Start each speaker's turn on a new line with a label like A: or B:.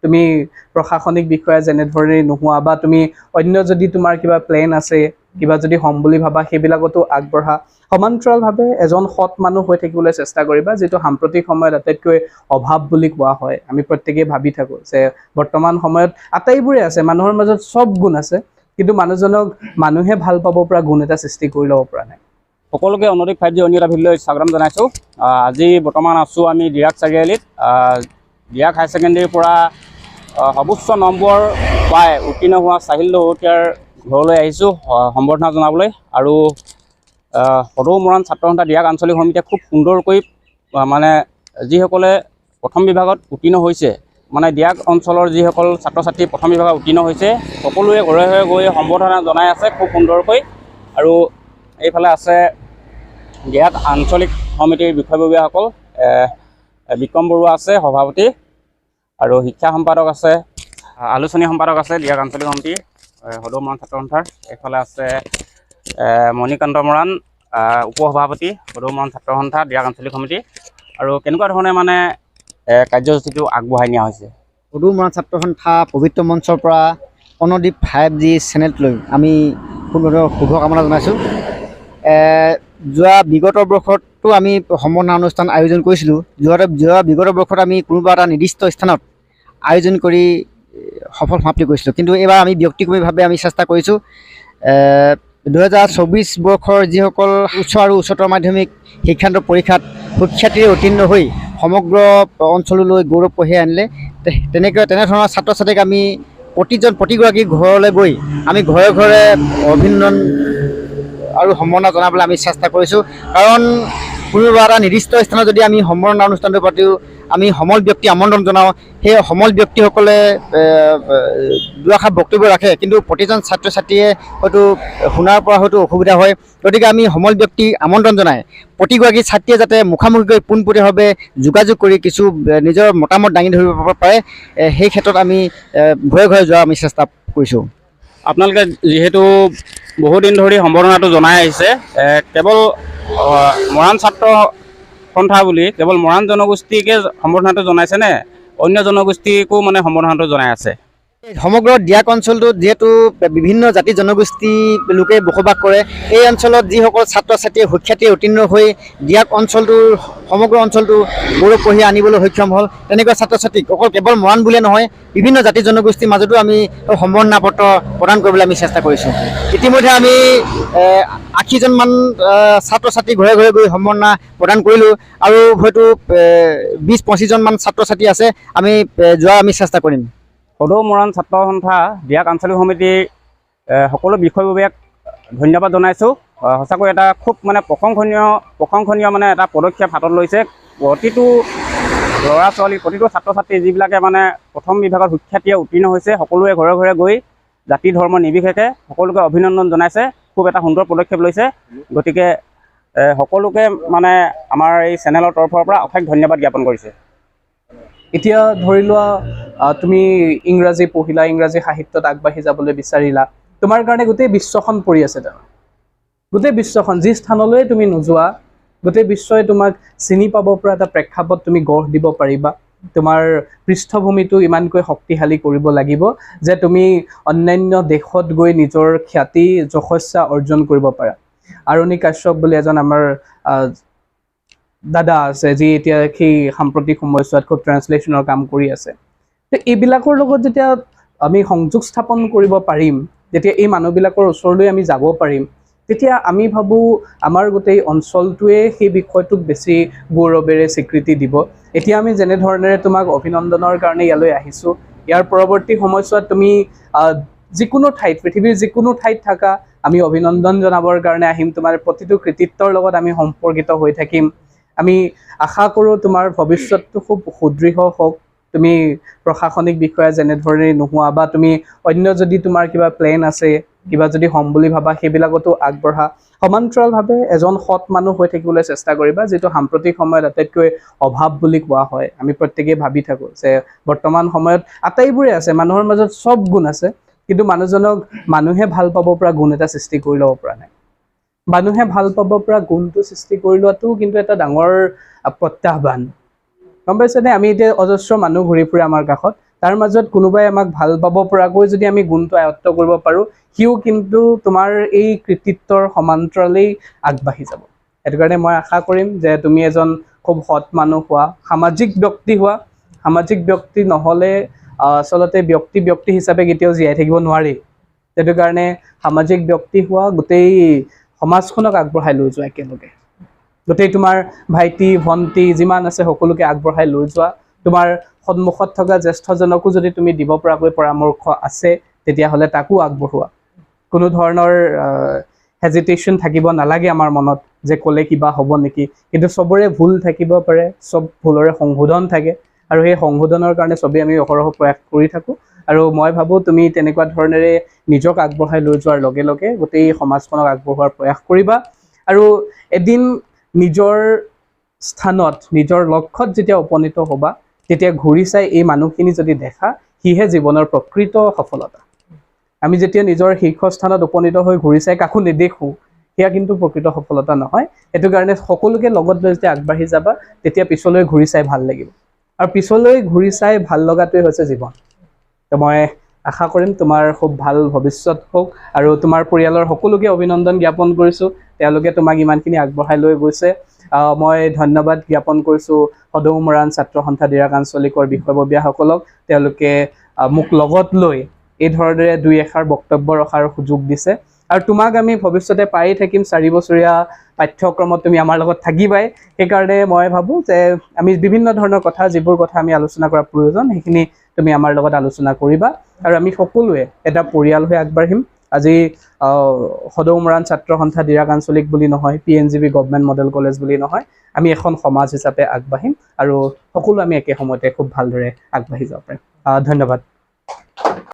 A: তুমি প্ৰশাসনিক বিষয়া যেনেধৰণে নোহোৱা বা তুমি অন্য যদি তোমাৰ কিবা প্লেন আছে কিবা যদি হ'ম বুলি ভাবা সেইবিলাকতো আগবঢ়া সমান্তৰালভাৱে এজন সৎ মানুহ হৈ থাকিবলৈ চেষ্টা কৰিবা যিটো সাম্প্ৰতিক সময়ত আটাইতকৈ অভাৱ বুলি কোৱা হয় আমি প্ৰত্যেকেই ভাবি থাকোঁ যে বৰ্তমান সময়ত আটাইবোৰে আছে মানুহৰ মাজত চব গুণ আছে কিন্তু মানুহজনক মানুহে ভাল পাব পৰা গুণ এটা সৃষ্টি কৰি ল'ব পৰা নাই
B: সকলোকে অনুদীপ 5G অন্য এটা ভিডিঅ'লৈ স্বাগতম জনাইছোঁ আজি বৰ্তমান আছোঁ আমি ডিৰাক চাৰিআলিত ডিৰাক হায়াৰ ছেকেণ্ডেৰীৰ পৰা সৰ্বোচ্চ নম্বৰ পাই উত্তীৰ্ণ হোৱা চাহিল দহোটীয়াৰ ঘৰলৈ আহিছোঁ সম্বৰ্ধনা জনাবলৈ আৰু সদৌ মৰাণ ছাত্ৰ সন্থা ডিৰাক আঞ্চলিক সমিতিয়ে খুব সুন্দৰকৈ মানে যিসকলে প্ৰথম বিভাগত উত্তীৰ্ণ হৈছে মানে ডিৰাক অঞ্চলৰ যিসকল ছাত্ৰ ছাত্ৰী প্ৰথম বিভাগত উত্তীৰ্ণ হৈছে সকলোৱে ঘৰে ঘৰে গৈ সম্বৰ্ধনা জনাই আছে খুব সুন্দৰকৈ আৰু এইফালে আছে ডিৰাক আঞ্চলিক সমিতিৰ বিষয়ববীয়াসকল বিক্ৰম বৰুৱা আছে সভাপতি আৰু শিক্ষা সম্পাদক আছে আলোচনী সম্পাদক আছে ডিৰাক আঞ্চলিক সমিতি সদৌ মৰাণ ছাত্ৰ সন্থাৰ এইফালে আছে মণিকান্ত মৰাণ উপসভাপতি সদৌ মৰাণ ছাত্ৰ সন্থা ডিৰাক আঞ্চলিক সমিতি আৰু কেনেকুৱা ধৰণে মানে কাৰ্যসূচীটো আগবঢ়াই নিয়া হৈছে
C: সদৌ মৰাণ ছাত্ৰ সন্থা পবিত্ৰ মঞ্চৰ পৰা অনুদীপ 5G চেনেলটোলৈ আমি শুভকামনা জনাইছোঁ যোৱা বিগত বৰ্ষতো আমি সম্বৰ্ধনা অনুষ্ঠান আয়োজন কৰিছিলোঁ যোৱা বিগত বৰ্ষত আমি কোনোবা এটা নিৰ্দিষ্ট স্থানত আয়োজন কৰি সফল সমাপ্তি কৰিছিলোঁ কিন্তু এইবাৰ আমি ব্যক্তিগতভাৱে আমি চেষ্টা কৰিছোঁ 2024 বৰ্ষৰ যিসকল উচ্চ আৰু উচ্চতৰ মাধ্যমিক শিক্ষান্ত পৰীক্ষাত সুখ্যাতিৰে উত্তীৰ্ণ হৈ সমগ্ৰ অঞ্চললৈ গৌৰৱ কঢ়িয়াই আনিলে তেনেধৰণৰ ছাত্ৰ ছাত্ৰীক আমি প্ৰতিগৰাকী ঘৰলৈ গৈ আমি ঘৰে ঘৰে অভিনন্দন আৰু সম্বৰ্ধনা জনাবলৈ আমি চেষ্টা কৰিছোঁ কাৰণ কোনোবা এটা নিৰ্দিষ্ট স্থানত যদি আমি সম্বৰ্ধনা অনুষ্ঠানটো পাতিও আমি সমল ব্যক্তি আমন্ত্ৰণ জনাওঁ সেই সমল ব্যক্তিসকলে দুআষাৰ বক্তব্য ৰাখে কিন্তু প্ৰতিজন ছাত্ৰ ছাত্ৰীয়ে হয়তো শুনাৰ পৰা হয়তো অসুবিধা হয় গতিকে আমি সমল ব্যক্তি আমন্ত্ৰণ জনাই প্ৰতিগৰাকী ছাত্ৰীয়ে যাতে মুখামুখিকৈ পোনপটীয়াভাৱে যোগাযোগ কৰি কিছু নিজৰ মতামত দাঙি ধৰিব পাৰে সেই ক্ষেত্ৰত আমি ঘৰে ঘৰে যোৱা আমি চেষ্টা কৰিছোঁ
B: আপোনালোকে যিহেতু বহুদিন ধৰি সম্বৰ্ধনাটো জনাই আহিছে কেৱল মৰাণ ছাত্ৰ সন্থা বুলি কেৱল মৰাণ জনগোষ্ঠীকে সম্বৰ্ধনাটো জনাইছেনে অন্য জনগোষ্ঠীকো মানে সম্বৰ্ধনাটো জনাই আছে
C: সমগ্ৰ ডিৰাক অঞ্চলটোত যিহেতু বিভিন্ন জাতি জনগোষ্ঠী লোকে বসবাস কৰে এই অঞ্চলত যিসকল ছাত্ৰ ছাত্ৰীয়ে সুখ্যাতিৰে উত্তীৰ্ণ হৈ ডিৰাক অঞ্চলটোৰ সমগ্ৰ অঞ্চলটো গৌৰৱ কঢ়িয়াই আনিবলৈ সক্ষম হ'ল তেনেকুৱা ছাত্ৰ ছাত্ৰীক অকল কেৱল মৰাণ বুলিয়ে নহয় বিভিন্ন জাতি জনগোষ্ঠীৰ মাজতো আমি সম্বৰ্ধনা পত্ৰ প্ৰদান কৰিবলৈ আমি চেষ্টা কৰিছোঁ ইতিমধ্যে আমি 80জনমান ছাত্ৰ ছাত্ৰী ঘৰে ঘৰে গৈ সম্বৰ্ধনা প্ৰদান কৰিলোঁ আৰু হয়তো 20-25জনমান ছাত্ৰ ছাত্ৰী আছে আমি আমি চেষ্টা কৰিম
B: সদৌ মৰাণ ছাত্ৰ সন্থা ডিৰাক আঞ্চলিক সমিতিৰ সকলো বিষয়ববীয়াক ধন্যবাদ জনাইছোঁ সঁচাকৈ এটা খুব মানে প্ৰশংসনীয় মানে এটা পদক্ষেপ হাতত লৈছে প্ৰতিটো ল'ৰা ছোৱালী প্ৰতিটো ছাত্ৰ ছাত্ৰী যিবিলাকে মানে প্ৰথম বিভাগত সুখ্যাতিৰে উত্তীৰ্ণ হৈছে সকলোৱে ঘৰে ঘৰে গৈ জাতি ধৰ্ম নিৰ্বিশেষে সকলোকে অভিনন্দন জনাইছে খুব এটা সুন্দৰ পদক্ষেপ লৈছে গতিকে সকলোকে মানে আমাৰ এই চেনেলৰ তৰফৰ পৰা অশেষ ধন্যবাদ জ্ঞাপন কৰিছে
A: এতিয়া ধৰি লোৱা তুমি ইংৰাজী পঢ়িলা ইংৰাজী সাহিত্যত আগবাঢ়ি যাবলৈ বিচাৰিলা তোমাৰ কাৰণে গোটেই বিশ্বখন পৰি আছে তাৰমানে গোটেই বিশ্বখন যি স্থানলৈ তুমি নোযোৱা গোটেই বিশ্বই তোমাক চিনি পাব পৰা এটা প্ৰেক্ষাপট তুমি গঢ় দিব পাৰিবা তোমাৰ পৃষ্ঠভূমিটো ইমানকৈ শক্তিশালী কৰিব লাগিব যে তুমি অন্যান্য দেশত গৈ নিজৰ খ্যাতি যশস্যা অৰ্জন কৰিব পাৰা আৰণী কাশ্যপ বুলি এজন আমাৰ দাদা আছে যি এতিয়া সেই সাম্প্ৰতিক সময়ছোৱাত খুব ট্ৰান্সলেশ্যনৰ কাম কৰি আছে তো এইবিলাকৰ লগত যেতিয়া আমি সংযোগ স্থাপন কৰিব পাৰিম যেতিয়া এই মানুহবিলাকৰ ওচৰলৈ আমি যাব পাৰিম তেতিয়া আমি ভাবোঁ আমাৰ গোটেই অঞ্চলটোৱে সেই বিষয়টোক বেছি গৌৰৱেৰে স্বীকৃতি দিব এতিয়া আমি যেনেধৰণেৰে তোমাক অভিনন্দনৰ কাৰণে ইয়ালৈ আহিছোঁ ইয়াৰ পৰৱৰ্তী সময়ছোৱাত তুমি যিকোনো ঠাইত পৃথিৱীৰ যিকোনো ঠাইত থাকা আমি অভিনন্দন জনাবৰ কাৰণে আহিম তোমাৰ প্ৰতিটো কৃতিত্বৰ লগত আমি সম্পৰ্কিত হৈ থাকিম আমি আশা কৰোঁ তোমাৰ ভৱিষ্যতটো খুব সুদৃঢ় হওক তুমি প্ৰশাসনিক বিষয়া যেনেধৰণে নোহোৱা বা তুমি অন্য যদি তোমাৰ কিবা প্লেন আছে কিবা যদি হ'ম বুলি ভাবা সেইবিলাকতো আগবঢ়া সমান্তৰালভাৱে এজন সৎ মানুহ হৈ থাকিবলৈ চেষ্টা কৰিবা যিটো সাম্প্ৰতিক সময়ত আটাইতকৈ অভাৱ বুলি কোৱা হয় আমি প্ৰত্যেকেই ভাবি থাকোঁ যে বৰ্তমান সময়ত আটাইবোৰে আছে মানুহৰ মাজত চব গুণ আছে কিন্তু মানুহজনক মানুহে ভাল পাব পৰা গুণ এটা সৃষ্টি কৰি ল'ব পৰা নাই মানুহে ভাল পাব পৰা গুণটো সৃষ্টি কৰি লোৱাটো কিন্তু এটা ডাঙৰ প্ৰত্যাহ্বান গম পাইছেনে আমি এতিয়া অজস্ৰ মানুহ ঘূৰি ফুৰে আমাৰ কাষত তাৰ মাজত কোনোবাই আমাক ভাল পাব পৰাকৈ যদি আমি গুণটো আয়ত্ব কৰিব পাৰোঁ, সিও কিন্তু তোমাৰ এই কৃতিত্বৰ সমান্তৰালেই আগবাঢ়ি যাব। সেইটো কাৰণে মই আশা কৰিম যে তুমি এজন খুব সৎ মানুহ হোৱা, সামাজিক ব্যক্তি হোৱা। সামাজিক ব্যক্তি নহ'লে আচলতে ব্যক্তি হিচাপে কেতিয়াও জীয়াই থাকিব নোৱাৰি। সেইটো কাৰণে সামাজিক ব্যক্তি হোৱা, গোটেই সমাজখনক আগবঢ়াই লৈ যোৱা একেলগে। গোটেই তোমাৰ ভাইটি ভণ্টি যিমান আছে সকলোকে আগবঢ়াই লৈ যোৱা। তোমাৰ সন্মুখত থকা জ্যেষ্ঠজনকো যদি তুমি দিব পৰাকৈ পৰামৰ্শ আছে তেতিয়াহ'লে তাকো আগবঢ়োৱা। কোনো ধৰণৰ হেজিটেশ্যন থাকিব নালাগে আমাৰ মনত যে ক'লে কিবা হ'ব নেকি। কিন্তু চবৰে ভুল থাকিব পাৰে, চব ভুলৰে সংশোধন থাকে, আৰু সেই সংশোধনৰ কাৰণে চবেই আমি অহৰহ প্ৰয়াস কৰি থাকোঁ। আৰু মই ভাবোঁ তুমি তেনেকুৱা ধৰণেৰে নিজক আগবঢ়াই লৈ যোৱাৰ লগে লগে গোটেই সমাজখনক আগবঢ়োৱাৰ প্ৰয়াস কৰিবা। আৰু এদিন নিজৰ স্থানত, নিজৰ লক্ষ্যত যেতিয়া উপনীত হ'বা, তেতিয়া ঘূৰি চাই এই মানুহখিনি যদি দেখা, সিহে জীৱনৰ প্ৰকৃত সফলতা। আমি যেতিয়া নিজৰ শীৰ্ষস্থানত উপনীত হৈ ঘূৰি চাই কাকো নেদেখোঁ, সেয়া কিন্তু প্ৰকৃত সফলতা নহয়। সেইটো কাৰণে সকলোকে লগত লৈ যেতিয়া আগবাঢ়ি যাবা, তেতিয়া পিছলৈ ঘূৰি চাই ভাল লাগিব। আৰু পিছলৈ ঘূৰি চাই ভাল লগাটোৱে হৈছে জীৱন। তো মই আশা কৰিম তোমাৰ খুব ভাল ভৱিষ্যত হওক, আৰু তোমাৰ পৰিয়ালৰ সকলোকে অভিনন্দন জ্ঞাপন কৰিছোঁ। তেওঁলোকে তোমাক ইমানখিনি আগবঢ়াই লৈ গৈছে। মই ধন্যবাদ জ্ঞাপন কৰিছোঁ সদৌ মৰাণ ছাত্ৰ সন্থা ডিৰাক আঞ্চলিকৰ বিষয়ববীয়াসকলক। তেওঁলোকে মোক লগত লৈ এই ধৰণেৰে দুই এষাৰ বক্তব্য ৰখাৰ সুযোগ দিছে। আৰু তোমাক আমি ভৱিষ্যতে পায়েই থাকিম। 4 বছৰীয়া পাঠ্যক্ৰমত তুমি আমাৰ লগত থাকিবাই। সেইকাৰণে মই ভাবোঁ যে আমি বিভিন্ন ধৰণৰ কথা, যিবোৰ কথা আমি আলোচনা কৰাৰ প্ৰয়োজন, সেইখিনি তুমি আমাৰ লগত আলোচনা কৰিবা। আৰু আমি সকলোৱে এটা পৰিয়াল হৈ আগবাঢ়িম। আজি সদৌ মৰাণ ছাত্ৰ সন্থা ডিৰাক আঞ্চলিক বুলি নহয়, PNGB গভৰ্ণমেণ্ট মডেল কলেজ বুলি নহয়, আমি এখন সমাজ হিচাপে আগবাঢ়িম, আৰু সকলো আমি একে সময়তে খুব ভালদৰে আগবাঢ়ি যাব পাৰিম। ধন্যবাদ।